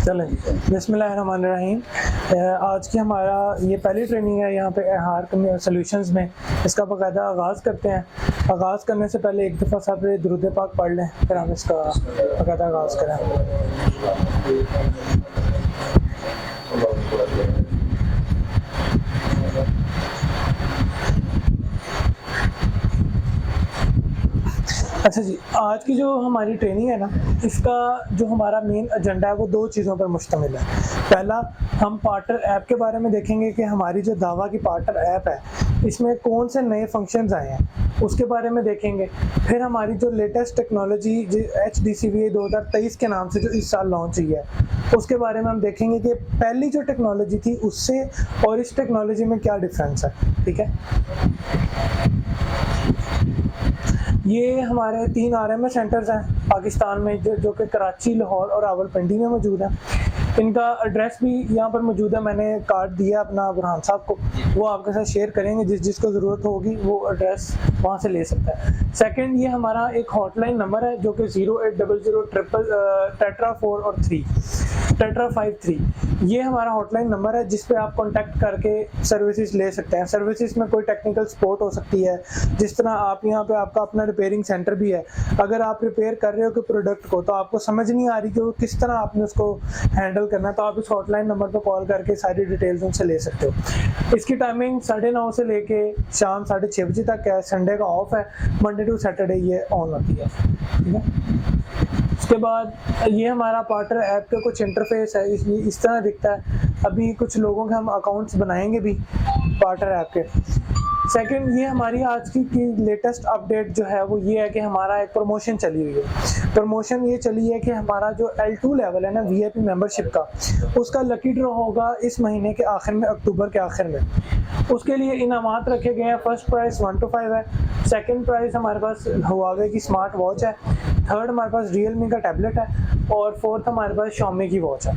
चलें, बिस्मिल्लाहिर्रहमानिर्रहीम। आज की हमारा ये पहली ट्रेनिंग है यहाँ पे हार सॉल्यूशंस में। इसका बाकायदा आगाज़ करते हैं। आगाज़ करने से पहले एक दफ़ा सब दुरूद पाक पढ़ लें, फिर हम इसका बाकायदा आगाज़ करें। अच्छा जी, आज की जो हमारी ट्रेनिंग है ना, इसका जो हमारा मेन एजेंडा है वो दो चीज़ों पर मुश्तमिल है। पहला, हम पार्टनर ऐप के बारे में देखेंगे कि हमारी जो दावा की पार्टनर ऐप है इसमें कौन से नए फंक्शंस आए हैं, उसके बारे में देखेंगे। फिर हमारी जो लेटेस्ट टेक्नोलॉजी HDCVA 2023 के नाम से जो इस साल लॉन्च हुई है उसके बारे में हम देखेंगे कि पहली जो टेक्नोलॉजी थी उससे और इस टेक्नोलॉजी में क्या डिफरेंस है। ठीक है, ये हमारे 3 RMS सेंटर्स हैं पाकिस्तान में जो कि कराची, लाहौर और रावलपिंडी में मौजूद हैं। इनका एड्रेस भी यहाँ पर मौजूद है। मैंने कार्ड दिया अपना बुरहान साहब को, वो आपके साथ शेयर करेंगे। जिसको ज़रूरत होगी वो एड्रेस वहाँ से ले सकता है। सेकंड, ये हमारा एक हॉटलाइन नंबर है जो कि 0800 टेट्रा 53। ये हमारा हॉटलाइन नंबर है जिस पे आप कांटेक्ट करके सर्विसेज ले सकते हैं। सर्विसेज में कोई टेक्निकल सपोर्ट हो सकती है, जिस तरह आप यहाँ पे आपका अपना रिपेयरिंग सेंटर भी है। अगर आप रिपेयर कर रहे हो कि प्रोडक्ट को, तो आपको समझ नहीं आ रही कि वो किस तरह आपने उसको हैंडल करना है, तो आप इस हॉटलाइन नंबर पर कॉल करके सारी डिटेल्स उनसे ले सकते हो। इसकी टाइमिंग 9:30 से लेके शाम 6:30 बजे तक है। संडे का ऑफ है, मंडे टू सैटरडे ये ऑन होती है। ठीक है, उसके बाद ये हमारा पार्टनर ऐप का कुछ इंटरफेस है, इस तरह दिखता है। अभी कुछ लोगों के हम अकाउंट्स बनाएंगे भी पार्टनर ऐप के। सेकंड, ये हमारी आज की लेटेस्ट अपडेट जो है वो ये है कि हमारा एक प्रमोशन चली हुई है। प्रमोशन ये चली है कि हमारा जो L2 लेवल है ना VIP मेंबरशिप का, उसका लकी ड्रॉ होगा इस महीने के आखिर में, अक्टूबर के आखिर में। उसके लिए इनामात रखे गए हैं। फर्स्ट प्राइस 1 to 5 है। सेकंड प्राइस हमारे पास हुआवे की स्मार्ट वॉच है। थर्ड हमारे पास रियलमी का टैबलेट है और फोर्थ हमारे पास Xiaomi की वॉच है।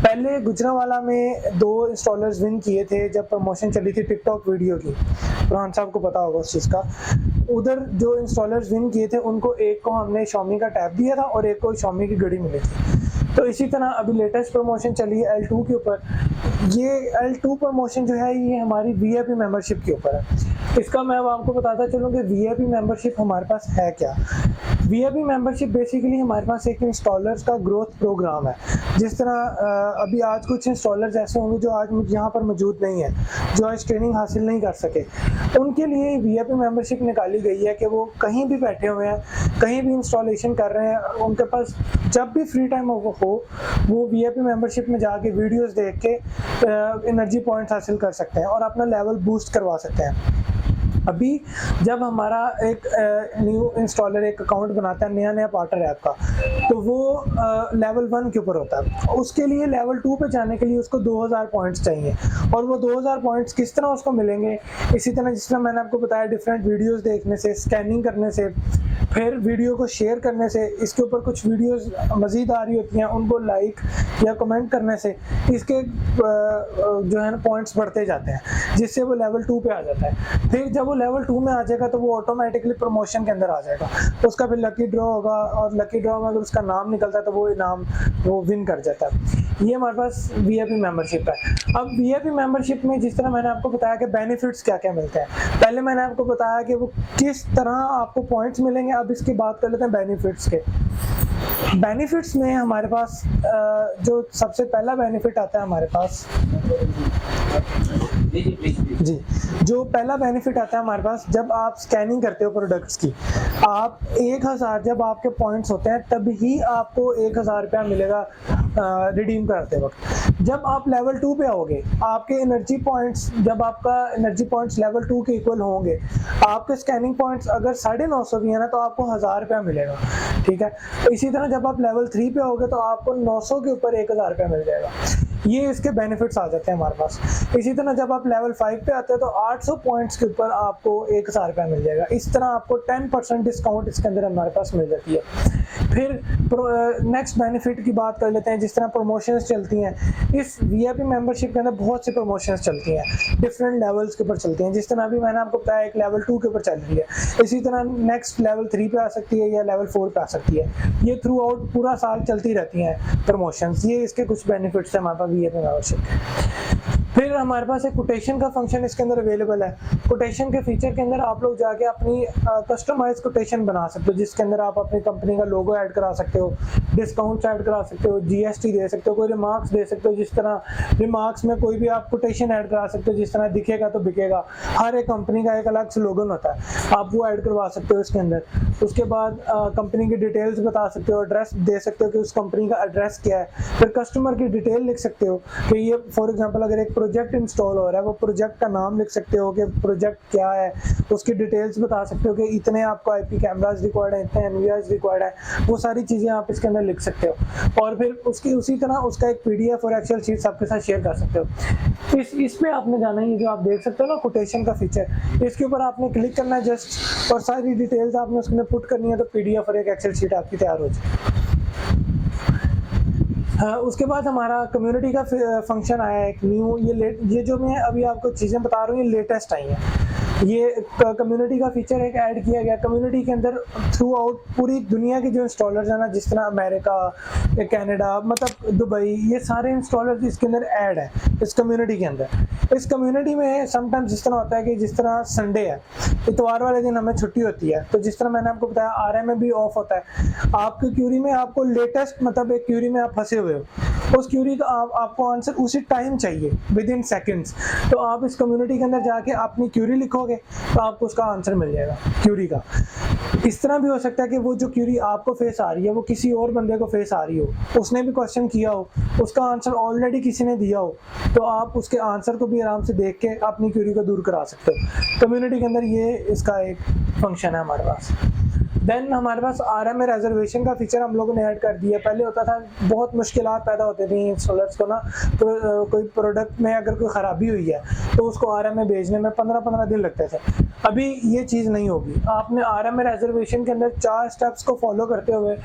पहले गुजरांवाला में 2 इंस्टॉलर्स विन किए थे जब प्रमोशन चली थी टिकटॉक वीडियो की। बुरहान साहब को पता होगा उस चीज़ का। उधर जो इंस्टॉलर्स विन किए थे उनको एक को हमने Xiaomi का टैब दिया था और एक को Xiaomi की घड़ी मिली थी। तो इसी तरह अभी लेटेस्ट प्रमोशन चली है L2 के ऊपर। ये L2 प्रमोशन जो है ये हमारी VIP मेंबरशिप के ऊपर है। इसका मैं अब आपको बताता चलूँ कि VIP मेंबरशिप हमारे पास है क्या। VIP मेंबरशिप बेसिकली हमारे पास एक इंस्टॉलर्स का ग्रोथ प्रोग्राम है। जिस तरह अभी आज कुछ इंस्टॉलर्स ऐसे होंगे जो आज यहाँ पर मौजूद नहीं है, जो आज ट्रेनिंग हासिल नहीं कर सके, उनके लिए VIP मेंबरशिप निकाली गई है कि वो कहीं भी बैठे हुए हैं, कहीं भी इंस्टॉलेशन कर रहे हैं, उनके पास जब भी फ्री टाइम हो वो VIP मेंबरशिप में जाके वीडियोस देख के एनर्जी पॉइंट्स हासिल कर सकते हैं और अपना लेवल बूस्ट करवा सकते हैं। अभी जब हमारा एक न्यू इंस्टॉलर एक अकाउंट बनाता है नया पार्टनर ऐप का, तो वो लेवल 1 के ऊपर होता है। उसके लिए लेवल 2 पे जाने के लिए उसको 2000 पॉइंट्स चाहिए और वो 2000 पॉइंट्स किस तरह उसको मिलेंगे, इसी तरह जिस तरह मैंने आपको बताया, डिफरेंट वीडियोस देखने से, स्कैनिंग करने से, फिर वीडियो को शेयर करने से, इसके ऊपर कुछ वीडियोस मज़ीद आ रही होती हैं उनको लाइक या कमेंट करने से इसके जो है ना पॉइंट्स बढ़ते जाते हैं, जिससे वो लेवल 2 पे आ जाता है। फिर जब वो लेवल 2 में आ जाएगा तो वो ऑटोमेटिकली प्रमोशन के अंदर आ जाएगा, तो उसका फिर लकी ड्रॉ होगा और लकी ड्रॉ में अगर उसका नाम निकलता है तो वो इनाम वो विन कर जाता है। ये हमारे पास VIP मेंबरशिप है। अब VIP मेंबरशिप में जिस तरह मैंने आपको बताया कि बेनिफिट्स क्या क्या मिलते हैं, पहले मैंने आपको बताया कि वो किस तरह आपको पॉइंट्स मिलेंगे। अब इसकी बात कर लेते हैं बेनिफिट्स के। बेनिफिट्स में हमारे पास जो सबसे पहला बेनिफिट आता है हमारे पास जी, जो पहला बेनिफिट आता है हमारे पास, जब आप स्कैनिंग करते हो प्रोडक्ट्स की, आप 1000 जब आपके पॉइंट्स होते हैं तब ही आपको 1000 रुपया मिलेगा रिडीम करते वक्त। जब आप लेवल 2 पे आओगे, आपके एनर्जी पॉइंट्स, जब आपका एनर्जी पॉइंट्स लेवल 2 के इक्वल होंगे, आपके स्कैनिंग पॉइंट्स अगर 950 भी है ना तो आपको 1000 रुपया मिलेगा। ठीक है, तो इसी तरह जब आप लेवल 3 पे आओगे तो आपको 900 के ऊपर 1000 रुपया मिल जाएगा। ये इसके बेनिफिट्स आ जाते हैं हमारे पास। इसी तरह जब आप लेवल 5 पे आते हैं तो 800 पॉइंट्स के ऊपर आपको 1000 रुपया मिल जाएगा। इस तरह आपको 10% डिस्काउंट इसके अंदर हमारे पास मिल जाती है। फिर नेक्स्ट बेनिफिट की बात कर लेते हैं। जिस तरह प्रमोशंस चलती हैं, इस वीआईपी मेंबरशिप के अंदर बहुत सी प्रमोशंस चलती हैं, डिफरेंट लेवल्स के ऊपर चलती हैं। जिस तरह अभी मैंने आपको बताया एक लेवल 2 के ऊपर चल रही है, इसी तरह नेक्स्ट लेवल 3 पे आ सकती है या लेवल 4 पे आ सकती है। ये थ्रू आउट पूरा साल चलती रहती हैं प्रमोशंस। ये इसके कुछ बेनिफिट्स हैं हमारे पास वीआईपी मेंबरशिप। फिर हमारे पास एक कोटेशन का फंक्शन इसके अंदर अवेलेबल है। कोटेशन के फीचर के अंदर आप लोग जाके अपनी कस्टमाइज कोटेशन बना सकते हो, जिसके अंदर आप अपनी कंपनी का लोगो ऐड करा सकते हो, डिस्काउंट ऐड करा सकते हो, जीएसटी दे सकते हो, कोई रिमार्क्स दे सकते हो। जिस तरह रिमार्क्स में कोई भी आप कोटेशन ऐड करा सकते हो, जिस तरह दिखेगा तो बिकेगा। हर एक कंपनी का एक अलग स्लोगन होता है, आप वो ऐड करवा सकते हो इसके अंदर। उसके बाद कंपनी की डिटेल्स बता सकते हो, एड्रेस दे सकते हो कि उस कंपनी का एड्रेस क्या है। फिर कस्टमर की डिटेल लिख सकते हो कि ये फॉर एग्जांपल अगर एक प्रोजेक्ट इंस्टॉल हो रहा है, वो प्रोजेक्ट का नाम लिख सकते हो कि प्रोजेक्ट क्या है, उसकी डिटेल्स बता सकते हो कि इतने आपको आईपी कैमरास रिक्वायर्ड है, इतने एनवीआरस रिक्वायर्ड है, वो सारी चीज़ें आप इसके अंदर लिख सकते हो। और फिर उसकी उसी तरह उसका एक पीडीएफ और एक्सेल शीट आपके साथ शेयर कर सकते हो। इस पे आपने जाना है, ये जो आप देख सकते हो ना कोटेशन का फीचर, इसके ऊपर आपने क्लिक करना है जस्ट, और सारी डिटेल्स आपने उसमें पुट करनी है तो पीडीएफ और एक एक्सेल शीट आपकी तैयार हो जाए। उसके बाद हमारा कम्युनिटी का फंक्शन आया है एक न्यू। ये जो मैं अभी आपको चीज़ें बता रहा हूँ ये लेटेस्ट आई हैं। ये कम्युनिटी का फीचर एक ऐड किया गया। कम्युनिटी के अंदर थ्रू आउट पूरी दुनिया के जो इंस्टॉलर्स हैं ना, जिस तरह अमेरिका, कनाडा, मतलब दुबई, ये सारे इंस्टॉलर्स इसके अंदर ऐड है इस कम्युनिटी के अंदर। इस कम्युनिटी में समटाइम्स जिस तरह होता है कि जिस तरह संडे है, इतवार वाले दिन हमें छुट्टी होती है, तो जिस तरह मैंने आपको बताया आरएम में भी ऑफ होता है। आपकी क्यूरी में आपको लेटेस्ट, मतलब एक क्यूरी में आप फंसे हुए हो, उस क्यूरी का आपको आंसर उसी टाइम चाहिए, विद इन सेकेंड्स, तो आप इस कम्युनिटी के अंदर जाके अपनी क्यूरी लिखोगे तो आपको उसका आंसर मिल जाएगा क्यूरी का। इस तरह भी हो सकता है कि वो जो क्यूरी आपको फेस आ रही है वो किसी और बंदे को फेस आ रही हो, उसने भी क्वेश्चन किया हो, उसका आंसर ऑलरेडी किसी ने दिया हो, तो आप उसके आंसर को भी आराम से देख के अपनी क्यूरी को दूर करा सकते हो। कम्युनिटी के अंदर ये इसका एक फंक्शन है हमारे पास। देन हमारे पास आरएम में रिजर्वेशन का फीचर हम लोगों ने ऐड कर दिया। पहले होता था, बहुत मुश्किलात पैदा होती थी इंस्टॉलर्स को ना, तो कोई प्रोडक्ट में अगर कोई ख़राबी हुई है तो उसको आरएम में भेजने में 15-15 दिन लगते थे। अभी ये चीज़ नहीं होगी। आपने आरएम में रिजर्वेशन के अंदर 4 स्टेप्स को फॉलो करते हुए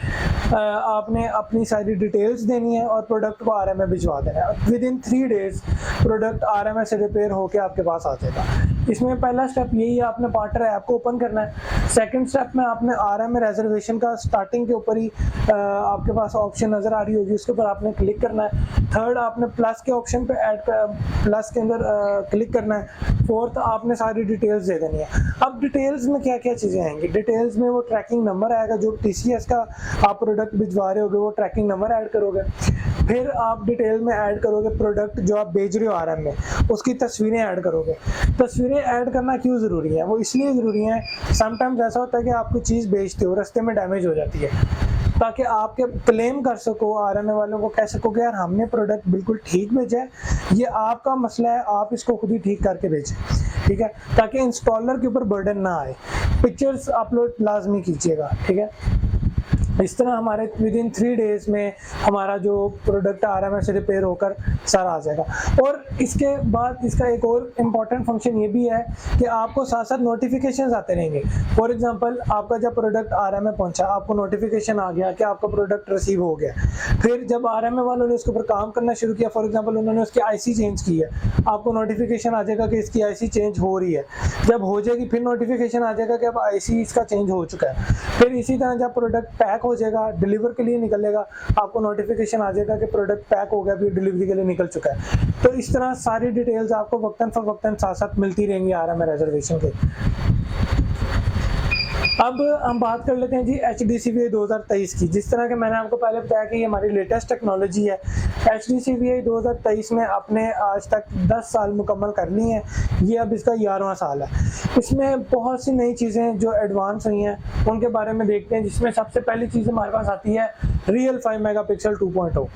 आपने अपनी सारी डिटेल्स देनी है और प्रोडक्ट को आरएम में भिजवा देना है। With in 3 days product RM से रिपेयर होकर आपके पास आ जाएगा। इसमें पहला स्टेप यही है, आपने पार्टनर ऐप को ओपन करना है। सेकंड स्टेप में आपने आरएम में रिजर्वेशन का स्टार्टिंग के ऊपर ही आपके पास ऑप्शन नज़र आ रही होगी, उसके ऊपर आपने क्लिक करना है। थर्ड, आपने प्लस के ऑप्शन पे प्लस के अंदर क्लिक करना है। फोर्थ, आपने सारी डिटेल्स दे देनी है। अब डिटेल्स में क्या क्या चीज़ें आएंगी? डिटेल्स में वो ट्रैकिंग नंबर आएगा, जो टीसीएस का आप प्रोडक्ट भिजवा रहे होगे वो ट्रैकिंग नंबर ऐड करोगे। फिर आप डिटेल में ऐड करोगे प्रोडक्ट जो आप भेज रहे हो आरएम में, उसकी तस्वीरें ऐड करोगे। तस्वीरें ऐड करना क्यों ज़रूरी है? वो इसलिए ज़रूरी है, समटाइम्स ऐसा होता है कि आप कोई चीज़ बेचते हो, रास्ते में डैमेज हो जाती है, ताकि आपके क्लेम कर सको, आरएम वालों को कह सको कि यार हमने प्रोडक्ट बिल्कुल ठीक भेजा है, ये आपका मसला है, आप इसको खुद ही ठीक करके भेजें, ठीक है, ताकि इंस्टॉलर के ऊपर बर्डन ना आए। पिक्चर्स अपलोड लाजमी कीजिएगा, ठीक है। इस तरह हमारे विद इन 3 डेज़ में हमारा जो प्रोडक्ट आरएम से रिपेयर होकर सर आ जाएगा। और इसके बाद इसका एक और इम्पॉर्टेंट फंक्शन ये भी है कि आपको साथ साथ नोटिफिकेशंस आते रहेंगे। फॉर एग्जांपल, आपका जब प्रोडक्ट आरएम में पहुंचा, आपको नोटिफिकेशन आ गया कि आपका प्रोडक्ट रिसीव हो गया। फिर जब आरएम वालों ने उसके ऊपर काम करना शुरू किया, फॉर एग्जाम्पल उन्होंने उसकी आईसी चेंज की है, आपको नोटिफिकेशन आ जाएगा कि इसकी आईसी चेंज हो रही है। जब हो जाएगी फिर नोटिफिकेशन आ जाएगा कि अब आईसी इसका चेंज हो चुका है। फिर इसी तरह जब प्रोडक्ट पैक हो जाएगा, डिलीवर के लिए निकलेगा, आपको नोटिफिकेशन आ जाएगा कि प्रोडक्ट पैक हो गया, अभी डिलीवरी के लिए निकल चुका है। तो इस तरह सारी डिटेल्स आपको वक्तन फवक्तन साथ साथ मिलती रहेंगी आरएम रिजर्वेशन के। अब हम बात कर लेते हैं जी HDCVI 2023 की। जिस तरह के मैंने आपको पहले बताया कि ये हमारी लेटेस्ट टेक्नोलॉजी है। HDCVI 2023 में आपने आज तक 10 साल मुकम्मल कर ली हैं, ये अब इसका 11वां साल है। इसमें बहुत सी नई चीज़ें जो एडवांस हुई हैं उनके बारे में देखते हैं, जिसमें सबसे पहली चीज़ हमारे पास आती है रियल 5 मेगापिक्सल 2.0,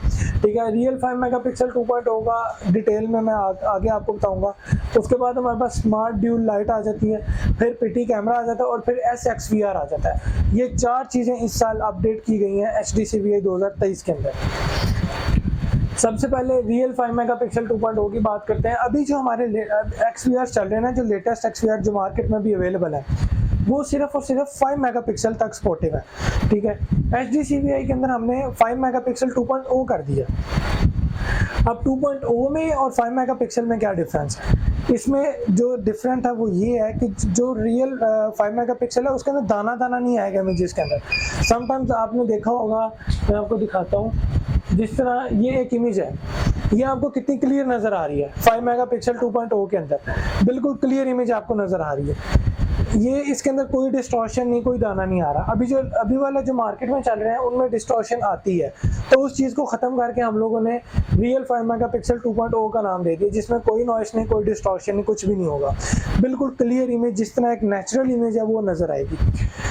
ठीक है। रियल 5 मेगापिक्सल 2.0 का डिटेल में मैं आगे आपको बताऊँगा। उसके बाद हमारे पास स्मार्ट ड्यूल लाइट आ जाती है, फिर PT कैमरा आ जाता है और फिर SXVR आ जाता है। ये 4 चीज़ें इस साल अपडेट की गई हैं HDCVI 2023 के अंदर। सबसे पहले रियल 5 मेगापिक्सल 2.0 की बात करते हैं। अभी जो हमारे XVR चल रहे हैं ना, जो लेटेस्ट XVR जो मार्केट में भी अवेलेबल है, वो सिर्फ और सिर्फ 5 मेगापिक्सल तक सपोर्टिव है, ठीक है। HDCVI के अंदर हमने 5 मेगापिक्सल 2.0 कर दिया। अब 2.0 में और 5 मेगापिक्सल में क्या डिफरेंस है? इसमें जो डिफरेंट है वो ये है कि जो रियल 5 मेगापिक्सल है उसके अंदर दाना दाना नहीं आएगा इमेजेस के अंदर। समटाइम्स आपने देखा होगा, मैं आपको दिखाता हूँ, जिस तरह ये एक इमेज है, ये आपको कितनी क्लियर नज़र आ रही है 5 मेगापिक्सल 2.0 के अंदर, बिल्कुल क्लियर इमेज आपको नज़र आ रही है। ये इसके अंदर कोई डिस्टॉर्शन नहीं, कोई दाना नहीं आ रहा। अभी वाला जो मार्केट में चल रहे हैं उनमें डिस्टॉर्शन आती है, तो उस चीज़ को ख़त्म करके हम लोगों ने रियल 5 मेगापिक्सल 2.0 का नाम दे दिया, जिसमें कोई नॉइस नहीं, कोई डिस्टॉर्शन नहीं, कुछ भी नहीं होगा, बिल्कुल क्लियर इमेज जिस तरह एक नेचुरल इमेज है वो नज़र आएगी।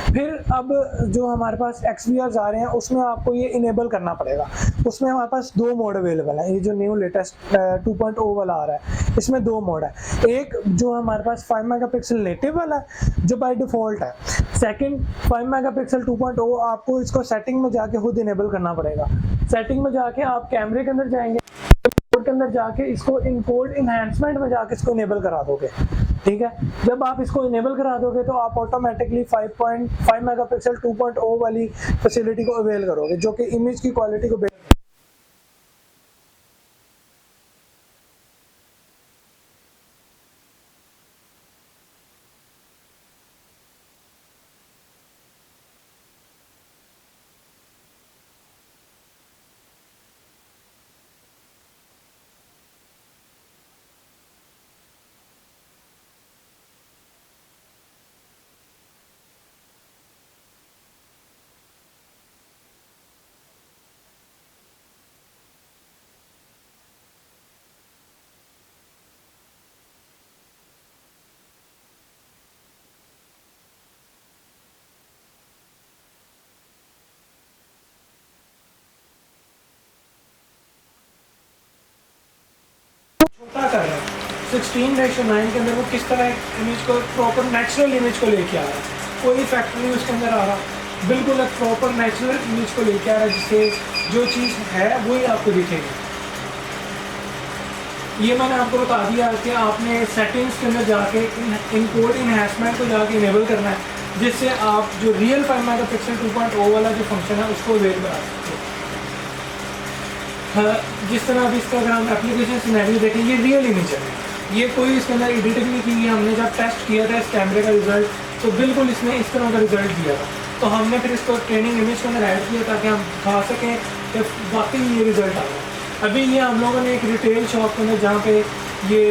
फिर अब जो हमारे पास XVR आ रहे हैं उसमें आपको ये इनेबल करना पड़ेगा। उसमें हमारे पास 2 मोड अवेलेबल है। ये जो न्यू लेटेस्ट 2.0 वाला आ रहा है, इसमें 2 मोड है। एक जो हमारे पास 5 मेगापिक्सल नेटिव वाला है जो बाय डिफ़ॉल्ट है। सेकंड 5 मेगापिक्सल 2.0 आपको इसको सेटिंग में जाके खुद इनेबल करना पड़ेगा। सेटिंग में जाके आप कैमरे के अंदर जाएंगे, के अंदर जाके इसको इनकोड इनहैंसमेंट में जाके इसको इनेबल करा दोगे, ठीक है। जब आप इसको इनेबल करा दोगे तो आप ऑटोमेटिकली 5 मेगापिक्सल 2.0 वाली फैसिलिटी को अवेल करोगे, जो कि इमेज की क्वालिटी को छोटा कर रहा है। 16:9 के अंदर वो किस तरह इमेज को प्रॉपर नेचुरल इमेज को लेके आ रहा है, कोई इफेक्ट नहीं उसके अंदर आ रहा, बिल्कुल एक प्रॉपर नेचुरल इमेज को लेके आ रहा है, जिससे जो चीज़ है वही आपको दिखेगी। ये मैंने आपको बता दिया कि आपने सेटिंग्स के अंदर जाके इनकोड इनहैंसमेंट को जाके इनेबल करना है, जिससे आप जो रियल 5 मेगापिक्सल 2.0 वाला जो फंक्शन है उसको अवेल करा सकते हो। जिस तरह अभी इसका अगर हम एप्लीकेशन सिनेरियो देखें, ये रियल इमेज है, ये कोई इसके अंदर एडिटिंग नहीं की है। हमने जब टेस्ट किया था इस कैमरे का रिजल्ट, तो बिल्कुल इसने इस तरह का रिजल्ट दिया था। तो हमने फिर इसको ट्रेनिंग इमेज के अंदर ऐड किया ताकि हम दिखा सकें कि वाकई ये रिजल्ट आ रहा है। अभी ये हम लोगों ने एक रिटेल शॉप के अंदर, जहाँ पे ये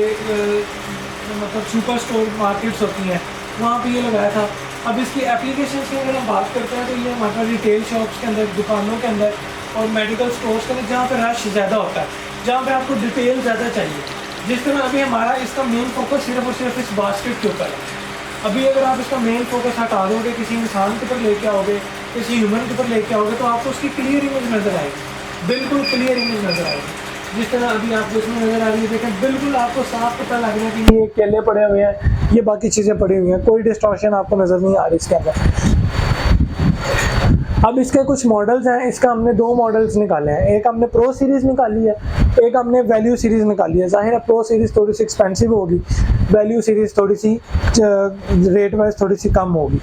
मतलब सुपर स्टोर मार्केट्स होती हैं, वहाँ पे ये लगाया था। अब इसकी एप्लीकेशन की अगर हम बात करते हैं तो ये हमारा रिटेल शॉप्स के अंदर, दुकानों के अंदर और मेडिकल स्टोर्स के अंदर, जहाँ पे रश ज़्यादा होता है, जहाँ पे आपको डिटेल ज़्यादा चाहिए। जिस तरह अभी हमारा इसका मेन फोकस सिर्फ और सिर्फ इस बास्केट के ऊपर है। अभी अगर आप इसका मेन फोकस हटा दोगे, किसी इंसान के ऊपर लेके आओगे, किसी ह्यूमन के ऊपर लेके आओगे, तो आपको उसकी क्लियर इमेज नज़र आएगी, बिल्कुल क्लियर इमेज नज़र आएगी। जिस तरह अभी आपको इसमें नज़र आ रही है, देखें बिल्कुल आपको साफ पता लग रहा है कि ये केले पड़े हुए हैं, ये बाकी चीज़ें पड़ी हुई हैं, कोई डिस्टॉर्शन आपको नज़र नहीं आ रही इसके अंदर। अब इसके कुछ मॉडल्स हैं, इसका हमने 2 मॉडल्स निकाले हैं। एक हमने प्रो सीरीज़ निकाली है, एक हमने वैल्यू सीरीज़ निकाली है। ज़ाहिर है प्रो सीरीज़ थोड़ी सी एक्सपेंसिव होगी, वैल्यू सीरीज़ थोड़ी सी रेट वाइज थोड़ी सी कम होगी।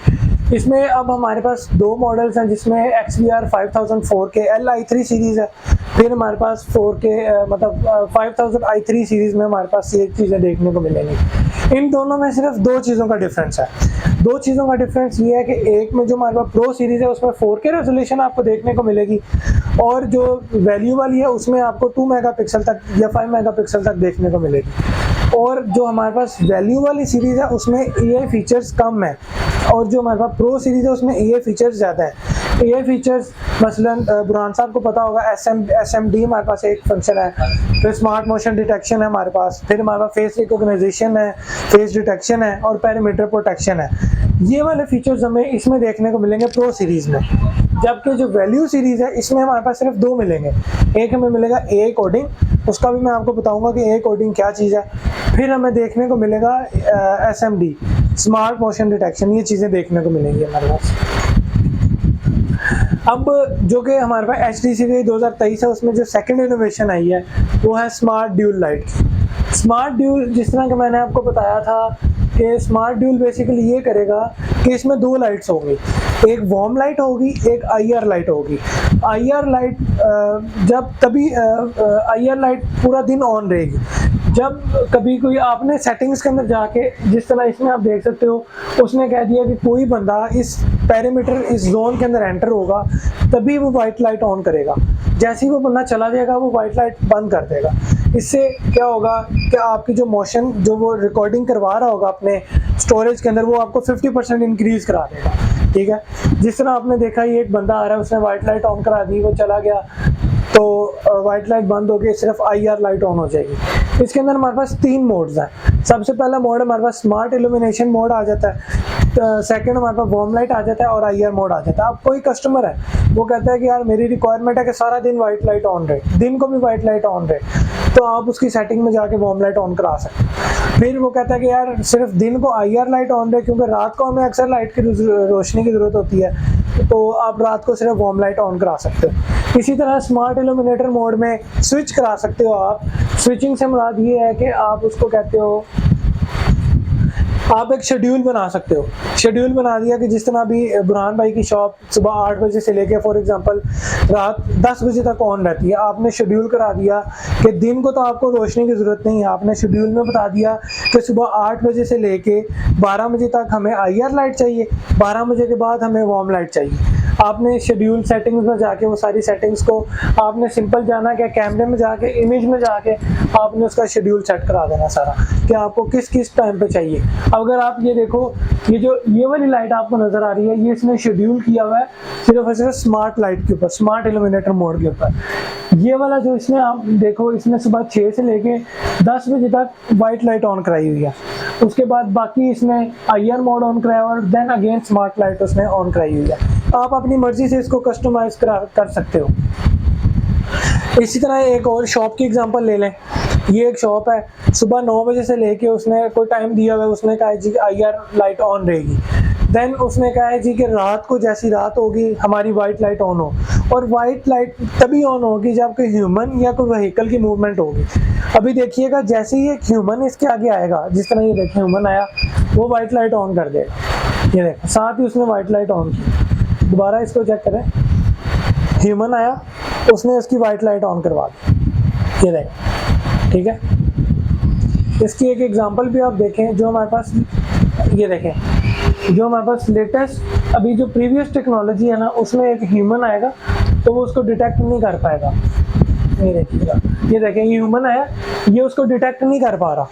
इसमें अब हमारे पास 2 मॉडल्स हैं, जिसमें XVR 5000 4K Li3 सीरीज़ है, फिर हमारे पास 4K मतलब 5000 i3 सीरीज़ में हमारे पास ये चीज़ें देखने को मिलेंगी। इन दोनों में सिर्फ 2 चीज़ों का डिफरेंस है। 2 चीज़ों का डिफरेंस ये है कि एक में जो हमारे पास प्रो सीरीज़ है उसमें 4K रेजोल्यूशन आपको देखने को मिलेगी, और जो वैल्यू वाली है उसमें आपको 2 मेगापिक्सल तक या 5 मेगापिक्सल तक देखने को मिलेगी। और जो हमारे पास वैल्यू वाली सीरीज़ है उसमें AI फीचर्स कम है, और जो हमारे पास प्रो सीरीज़ है उसमें AI फीचर्स ज़्यादा है। AI फीचर्स मसलन बुरहान साहब को पता होगा, SMD हमारे पास एक फंक्शन है, फिर स्मार्ट मोशन डिटेक्शन है हमारे पास, फिर हमारे पास फेस रिकॉग्नाइजेशन है, फेस डिटेक्शन है, और पैरामीटर प्रोटेक्शन है। ये वाले फीचर्स हमें इसमें देखने को मिलेंगे प्रो सीरीज़ में। जबकि जो वैल्यू सीरीज़ है इसमें हमारे पास सिर्फ 2 मिलेंगे। एक हमें मिलेगा AI कोडिंग, उसका भी मैं आपको बताऊंगा कि AI कोडिंग क्या चीज़ है। फिर हमें देखने को मिलेगा SMD, स्मार्ट मोशन डिटेक्शन, ये चीज़ें देखने को मिलेंगी हमारे पास। अब जो कि हमारे पास HTC की 2023 है, उसमें जो सेकंड इनोवेशन आई है वो है smart dual light. Smart dual, जिस तरह कि मैंने आपको बताया था कि स्मार्ट ड्यूल बेसिकली ये करेगा कि इसमें दो लाइट्स होंगी, एक वार्म लाइट होगी, एक IR लाइट होगी। IR लाइट जब तभी IR लाइट पूरा दिन ऑन रहेगी। जब कभी कोई आपने सेटिंग्स के अंदर जाके, जिस तरह इसमें आप देख सकते हो, उसने कह दिया कि कोई बंदा इस पेरीमीटर, इस जोन के अंदर एंटर होगा तभी वो वाइट लाइट ऑन करेगा, जैसे ही वो बंदा चला जाएगा वो वाइट लाइट बंद कर देगा। इससे क्या होगा कि आपकी जो मोशन, जो वो रिकॉर्डिंग करवा रहा होगा अपने स्टोरेज के अंदर, वो आपको 50% इंक्रीज करा देगा। ठीक है, जिस तरह आपने देखा ये एक बंदा आ रहा है, उसने वाइट लाइट ऑन करा दी, वो चला गया तो वाइट लाइट बंद हो गई, सिर्फ IR लाइट ऑन हो जाएगी। इसके अंदर हमारे पास 3 मोड्स हैं। सबसे पहला मोड हमारे पास स्मार्ट इल्यूमिनेशन मोड आ जाता है, सेकंड हमारे पास वार्म लाइट आ जाता है और IR मोड आ जाता है। अब कोई कस्टमर है वो कहता है कि यार मेरी रिक्वायरमेंट है कि सारा दिन वाइट लाइट ऑन रहे, दिन को भी वाइट लाइट ऑन रहे, तो आप उसकी सेटिंग में जाके वार्म लाइट ऑन करा सकते हैं। फिर वो कहता है कि यार सिर्फ दिन को IR लाइट ऑन रहे, क्योंकि रात को हमें अक्सर लाइट की रोशनी की ज़रूरत होती है, तो आप रात को सिर्फ वार्म लाइट ऑन करा सकते हो। इसी तरह स्मार्ट इल्यूमिनेटर मोड में स्विच करा सकते हो आप। स्विचिंग से मुराद ये है कि आप उसको कहते हो, आप एक शेड्यूल बना सकते हो। शेड्यूल बना दिया कि जिस तरह अभी बुरहान भाई की शॉप सुबह 8 बजे से लेके फॉर एग्जांपल रात 10 बजे तक ऑन रहती है। आपने शेड्यूल करा दिया कि दिन को तो आपको रोशनी की ज़रूरत नहीं है, आपने शेड्यूल में बता दिया कि सुबह 8 बजे से लेके 12 बजे तक हमें IR लाइट चाहिए, 12 बजे के बाद हमें वार्म लाइट चाहिए। आपने शेड्यूल सेटिंग्स में जाके वो सारी सेटिंग्स को आपने सिंपल जाना कि कैमरे में जाके, इमेज में जाके आपने उसका शेड्यूल सेट करा देना सारा कि आपको किस किस टाइम पे चाहिए। अगर आप ये देखो, ये वाली लाइट आपको नजर आ रही है, ये इसने शेड्यूल किया हुआ है सिर्फ और सिर्फ स्मार्ट लाइट के ऊपर, स्मार्ट इल्यूमिनेटर मोड के ऊपर। ये वाला जो इसने आप देखो, इसने सुबह 6 से लेके 10 बजे तक वाइट लाइट ऑन कराई हुई है, उसके बाद बाकी इसने IR मोड ऑन कराया और देन अगेन स्मार्ट लाइट उसने ऑन कराई हुई है। आप अपनी मर्जी से इसको कस्टमाइज कर सकते हो। इसी तरह एक और शॉप की एग्जांपल ले लें। ये एक शॉप है, सुबह 9 बजे से लेके उसने कोई टाइम दिया हुआ है, उसने कहा है जी IR लाइट ऑन रहेगी। देन उसने कहा है जी कि रात को, जैसी रात होगी हमारी वाइट लाइट ऑन हो, और वाइट लाइट तभी ऑन होगी जब कोई ह्यूमन या कोई व्हीकल की मूवमेंट होगी। अभी देखिएगा, जैसे ही एक ह्यूमन इसके आगे आएगा, जिस तरह ये देखें ह्यूमन आया, वो वाइट लाइट ऑन कर देगा। ये देखो, साथ ही उसने वाइट लाइट ऑन की। दोबारा इसको चेक करें, ह्यूमन आया, उसने इसकी वाइट लाइट ऑन करवा दी। ये देखें, ठीक है। इसकी एक एग्जांपल भी आप देखें, जो हमारे पास, ये देखें, जो हमारे पास लेटेस्ट अभी जो प्रीवियस टेक्नोलॉजी है ना, उसमें एक ह्यूमन आएगा तो वो उसको डिटेक्ट नहीं कर पाएगा। ये देखिएगा, ये देखें, ये ह्यूमन आया, ये उसको डिटेक्ट नहीं कर पा रहा,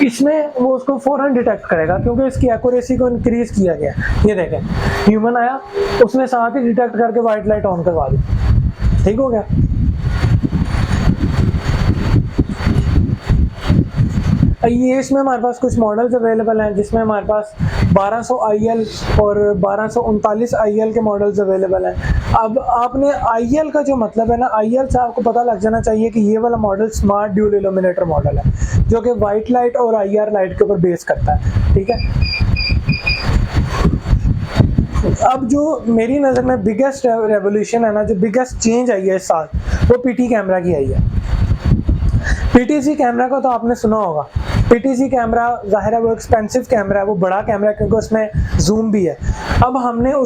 इसमें वो उसको फौरन डिटेक्ट करेगा क्योंकि इसकी एक्यूरेसी को इंक्रीज किया गया। ये देखें, ह्यूमन आया, उसने साथ ही डिटेक्ट करके वाइट लाइट ऑन करवा दी। ठीक हो गया। ये इसमें हमारे पास कुछ मॉडल्स अवेलेबल हैं, जिसमें हमारे पास 1200 IL और 1239 IL के मॉडल्स अवेलेबल हैं। अब आपने IL का जो मतलब है ना, IL से आपको पता लग जाना चाहिए कि ये वाला model smart dual illuminator model है, जो कि वाइट लाइट और IR लाइट के ऊपर बेस करता है। ठीक है। अब जो मेरी नज़र में बिगेस्ट रेवोल्यूशन है ना, जो बिगेस्ट चेंज आई है इस साल, वो PT कैमरा की आई है। PTZ कैमरा का तो आपने सुना होगा। PTZ कैमरा ज़ाहिर है वो एक्सपेंसिव कैमरा है, वो बड़ा कैमरा है क्योंकि उसमें जूम भी है। अब हमने